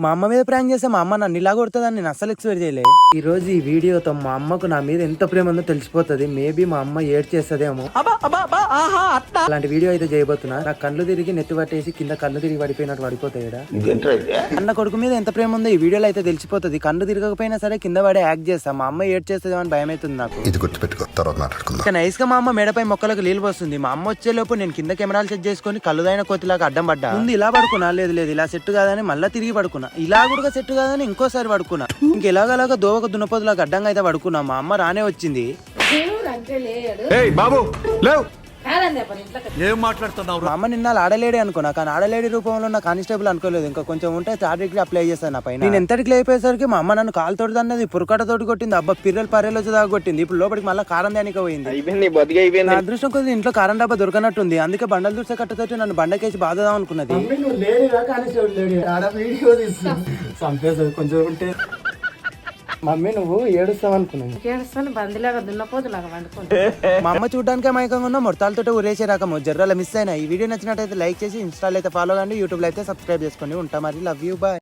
మా అమ్మ మీద ప్రాంక్ చేస్తే మా అమ్మ నన్ను ఇలా కొడుతుందని నేను అసలు ఎక్స్పెక్ట్ చేయలే. ఈ రోజు ఈ వీడియోతో మా అమ్మకు నా మీద ఎంత ప్రేమ ఉందో తెలిసిపోతుంది. మేబీ మా అమ్మ ఏడ్ చేస్తుందేమో. అలాంటి వీడియో అయితే చేయబోతున్నా. నా కళ్ళు తిరిగి నెత్తి పట్టేసి కింద కళ్ళు తిరిగి పడిపోయినట్టు పడిపోతాయి. అన్న కొడుకు మీద ఎంత ప్రేమ ఉందో ఈ వీడియోలో అయితే తెలిసిపోతుంది. కళ్ళు తిరగకపోయినా సరే కింద పడే యాక్ట్ చేస్తా. మా అమ్మ ఏడ్ చేస్తుందేమో అని భయం అవుతుంది నాకు. ఇది గుర్తుపెట్టుకో, తర్వాత మాట్లాడుకుందాం. ఇక నైస్ గా మా అమ్మ మేడపై మొక్కలకు నీళ్ళు పోస్తుంది. మా అమ్మ వచ్చేలోపు నేను కింద కెమెరాలు సెట్ చేసుకుని కళ్ళుదైన కోతిలాగా అడ్డం పడ్డా. ముందు ఇలా పడుకున్నా, లేదు లేదు ఇలా సెట్ కాదని మళ్ళీ తిరిగి పడుకున్నా. ఇలా కూడా సెట్ కాదని ఇంకోసారి పడుకున్నా. ఇంకెలాగలాగా దోవక దున్నపోతులాగా అడ్డంగా అయితే పడుకున్నా. మా అమ్మ రానే వచ్చింది. ఏం మాట్లాడుతున్నావు? మా అమ్మ నిన్న ఆడలేడి అనుకున్నా, కానీ ఆడలేడి రూపంలో ఉన్న కానిస్టేబుల్ అనుకోలేదు. ఇంకా కొంచెం ఉంటే థర్డ్ డిగ్రీ అప్లై చేస్తాను నా పైన. నేను ఎంతటికి అయిపోయేసరికి మా అమ్మ నన్ను కాలు తోడు అన్నది, పురకట తోటి కొట్టింది. అబ్బా పిర్రలు పర్రెలు వచ్చి దాకా కొట్టింది. ఇప్పుడు లోపలికి మళ్ళీ కారం దానికి పోయింది. నా అదృష్టం కొద్ది ఇంట్లో కారం డబ్బా దొరకనట్టుంది. అందుకే బండలు దూసే కట్టతోటి నన్ను బండకేసి బాధదాం అనుకున్నది. కొంచెం ఉంటే మమ్మీ నువ్వు ఏడుస్తావు అనుకున్నాను. మా అమ్మ చూడడానికి మైకంగా ఉన్నా మొత్తాలతో ఊరేసే రకము జర్రాల మిస్ అయినా. ఈ వీడియో నచ్చినట్టయితే లైక్ చేసి ఇన్స్టాల్ అయితే ఫాలో కండి, యూట్యూబ్ లో అయితే సబ్స్క్రైబ్ చేసుకోండి. ఉంటా మరి, లవ్ యూ, బాయ్.